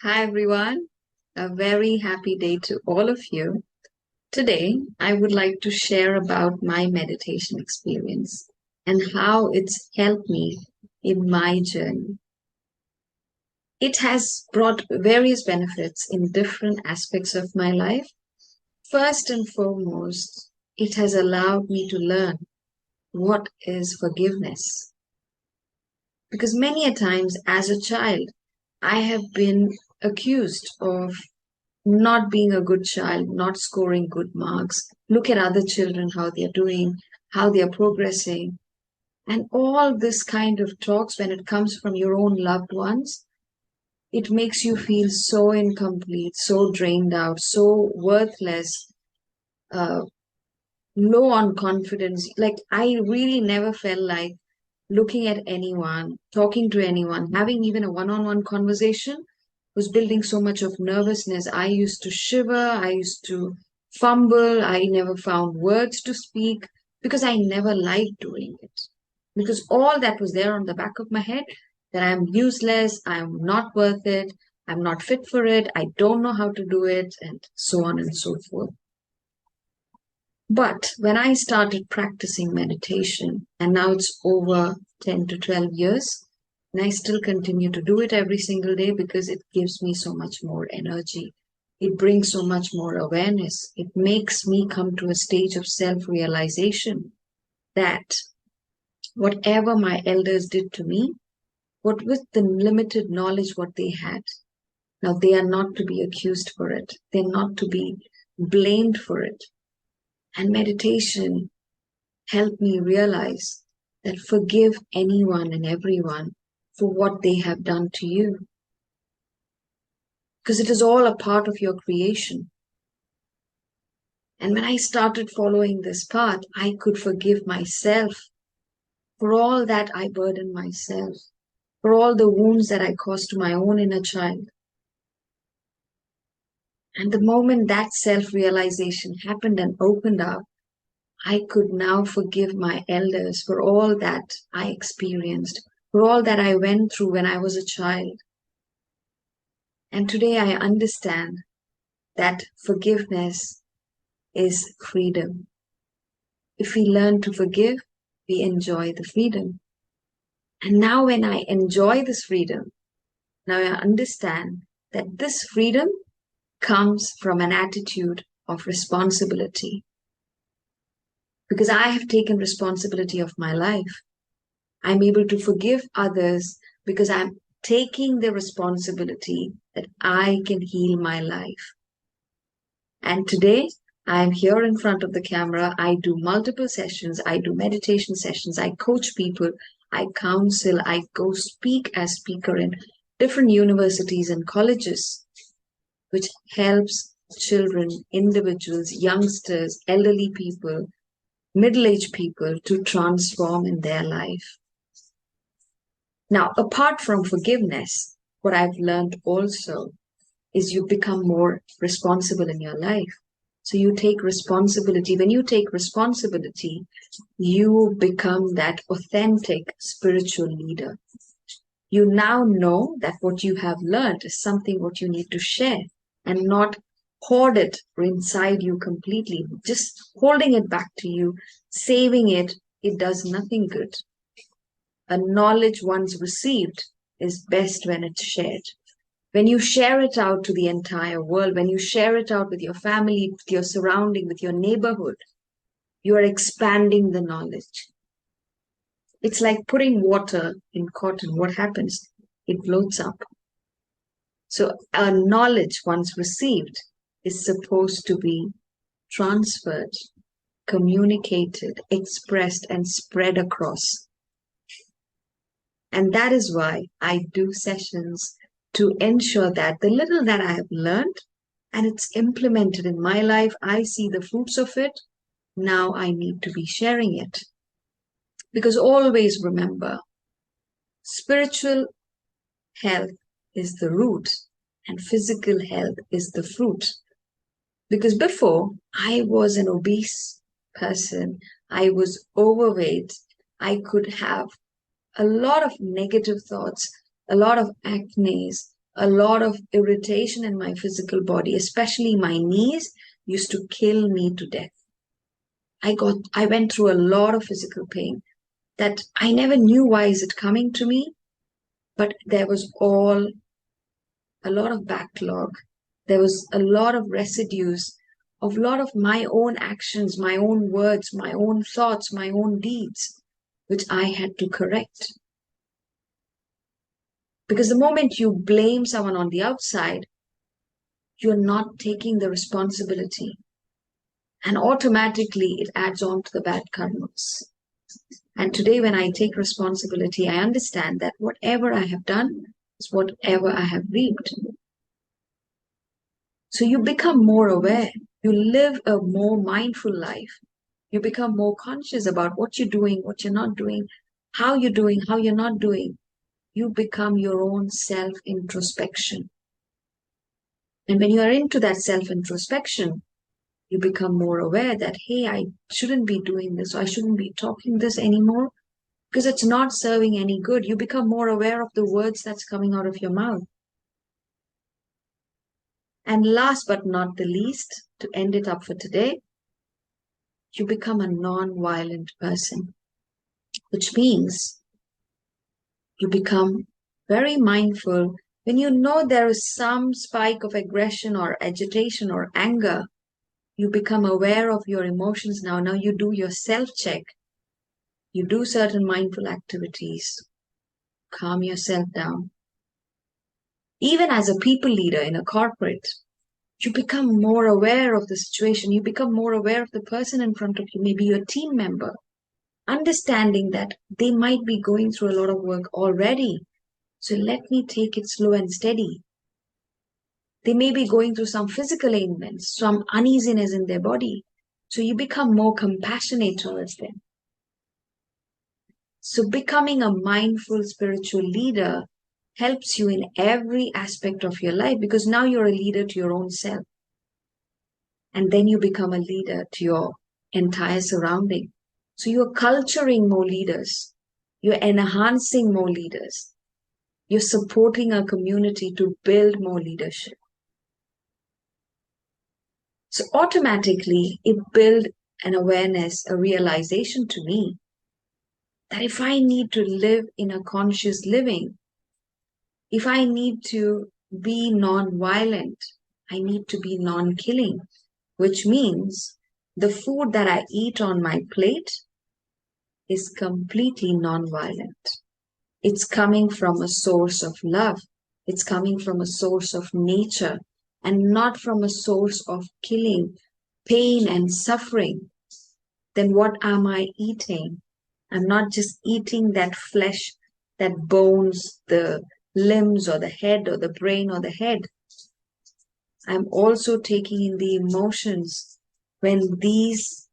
Hi everyone, a very happy day to all of you. Today, I would like to share about my meditation experience and how it's helped me in my journey. It has brought various benefits in different aspects of my life. First and foremost, it has allowed me to learn what is forgiveness. Because many a times as a child, I have been accused of not being a good child, not scoring good marks. Look at other children, how they're doing, how they're progressing. And all this kind of talks, when it comes from your own loved ones, it makes you feel so incomplete, so drained out, so worthless, uh, low on confidence. Like, I really never felt like looking at anyone, talking to anyone, having even a one on one conversation was building so much of nervousness. I used to shiver, I used to fumble, I never found words to speak because I never liked doing it. Because all that was there on the back of my head that I'm useless, I'm not worth it, I'm not fit for it, I don't know how to do it, and so on and so forth. But when I started practicing meditation, and now it's over 10 to 12 years, and I still continue to do it every single day because it gives me so much more energy. It brings so much more awareness. It makes me come to a stage of self-realization that whatever my elders did to me, what with the limited knowledge what they had, now they are not to be accused for it. They're not to be blamed for it. And meditation helped me realize that forgive anyone and everyone for what they have done to you. Because it is all a part of your creation. And when I started following this path, I could forgive myself for all that I burdened myself, for all the wounds that I caused to my own inner child. And the moment that self-realization happened and opened up, I could now forgive my elders for all that I experienced, for all that I went through when I was a child. And today I understand that forgiveness is freedom. If we learn to forgive, we enjoy the freedom. And now when I enjoy this freedom, now I understand that this freedom comes from an attitude of responsibility. Because I have taken responsibility of my life. I'm able to forgive others because I'm taking the responsibility that I can heal my life. And today, I'm here in front of the camera. I do multiple sessions. I do meditation sessions. I coach people. I counsel. I go speak as speaker in different universities and colleges, which helps children, individuals, youngsters, elderly people, middle-aged people to transform in their life. Now, apart from forgiveness, what I've learned also is you become more responsible in your life. So you take responsibility. When you take responsibility, you become that authentic spiritual leader. You now know that what you have learned is something what you need to share and not hoard it inside you completely. Just holding it back to you, saving it, it does nothing good. A knowledge once received is best when it's shared. When you share it out to the entire world, when you share it out with your family, with your surrounding, with your neighborhood, you are expanding the knowledge. It's like putting water in cotton. What happens? It floats up. So a knowledge once received is supposed to be transferred, communicated, expressed, and spread across. And that is why I do sessions to ensure that the little that I have learned and it's implemented in my life, I see the fruits of it. Now I need to be sharing it. Because always remember, spiritual health is the root and physical health is the fruit. Because before, I was an obese person, I was overweight, I could have a lot of negative thoughts, a lot of acne, a lot of irritation in my physical body, especially my knees used to kill me to death. I went through a lot of physical pain that I never knew why is it coming to me, but there was all a lot of backlog. There was a lot of residues of a lot of my own actions, my own words, my own thoughts, my own deeds, which I had to correct. Because the moment you blame someone on the outside, you're not taking the responsibility. And automatically it adds on to the bad karmas. And today when I take responsibility, I understand that whatever I have done is whatever I have reaped. So you become more aware. You live a more mindful life. You become more conscious about what you're doing, what you're not doing, how you're doing, how you're not doing. You become your own self-introspection. And when you are into that self-introspection, you become more aware that, hey, I shouldn't be doing this, or I shouldn't be talking this anymore, because it's not serving any good. You become more aware of the words that's coming out of your mouth. And last but not the least, to end it up for today, you become a non-violent person, which means you become very mindful. When you know there is some spike of aggression or agitation or anger, you become aware of your emotions now. Now you do your self-check. You do certain mindful activities. Calm yourself down. Even as a people leader in a corporate, you become more aware of the situation. You become more aware of the person in front of you, maybe your team member, understanding that they might be going through a lot of work already. So let me take it slow and steady. They may be going through some physical ailments, some uneasiness in their body. So you become more compassionate towards them. So becoming a mindful spiritual leader helps you in every aspect of your life, because now you're a leader to your own self. And then you become a leader to your entire surrounding. So you're culturing more leaders. You're enhancing more leaders. You're supporting a community to build more leadership. So automatically it built an awareness, a realization to me that if I need to live in a conscious living, if I need to be non-violent, I need to be non-killing, which means the food that I eat on my plate is completely non-violent. It's coming from a source of love. It's coming from a source of nature and not from a source of killing, pain and suffering. Then what am I eating? I'm not just eating that flesh, that bones, the limbs or the head or the brain or the head. I'm also taking in the emotions when these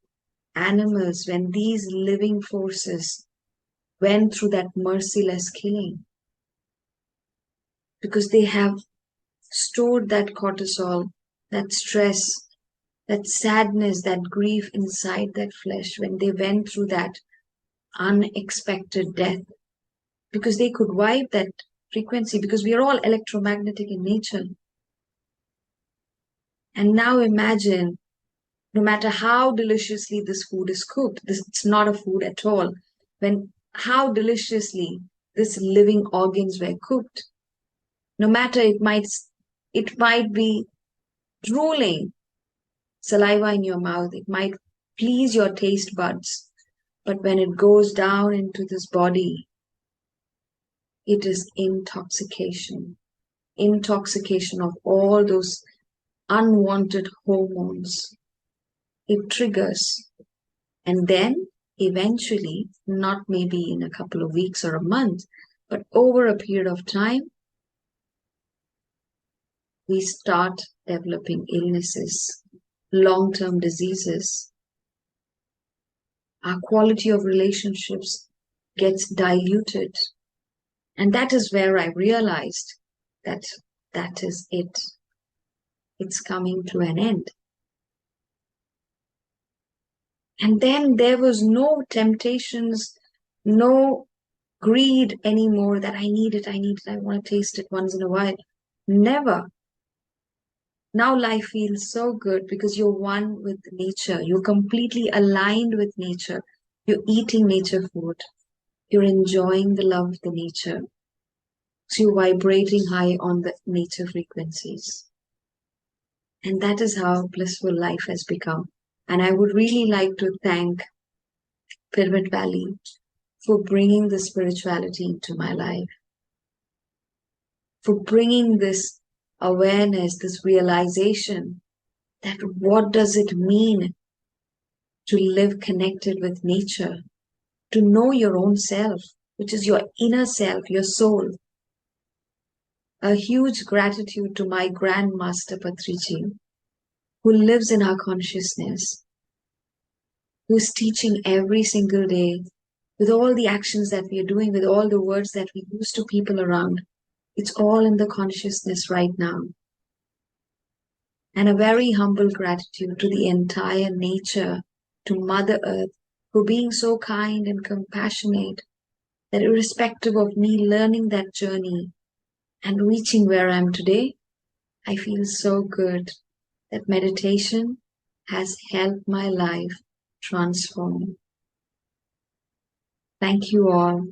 animals, when these living forces went through that merciless killing. Because they have stored that cortisol, that stress, that sadness, that grief inside that flesh when they went through that unexpected death. Because they could wipe that frequency, because we are all electromagnetic in nature. And now imagine, no matter how deliciously this food is cooked, it's not a food at all, when how deliciously these living organs were cooked, no matter it might be drooling saliva in your mouth, it might please your taste buds, but when it goes down into this body, it is intoxication of all those unwanted hormones. It triggers, and then eventually, not maybe in a couple of weeks or a month, but over a period of time, we start developing illnesses, long-term diseases. Our quality of relationships gets diluted. And that is where I realized that that is it. It's coming to an end. And then there was no temptations, no greed anymore that I need it, I want to taste it once in a while. Never. Now life feels so good because you're one with nature. You're completely aligned with nature. You're eating nature food. You're enjoying the love of the nature. So you're vibrating high on the nature frequencies. And that is how blissful life has become. And I would really like to thank Pyramid Valley for bringing the spirituality into my life, for bringing this awareness, this realization that what does it mean to live connected with nature, to know your own self, which is your inner self, your soul. A huge gratitude to my Grandmaster Patriji, who lives in our consciousness, who is teaching every single day with all the actions that we are doing, with all the words that we use to people around. It's all in the consciousness right now. And a very humble gratitude to the entire nature, to Mother Earth, for being so kind and compassionate, that irrespective of me learning that journey and reaching where I am today, I feel so good that meditation has helped my life transform. Thank you all.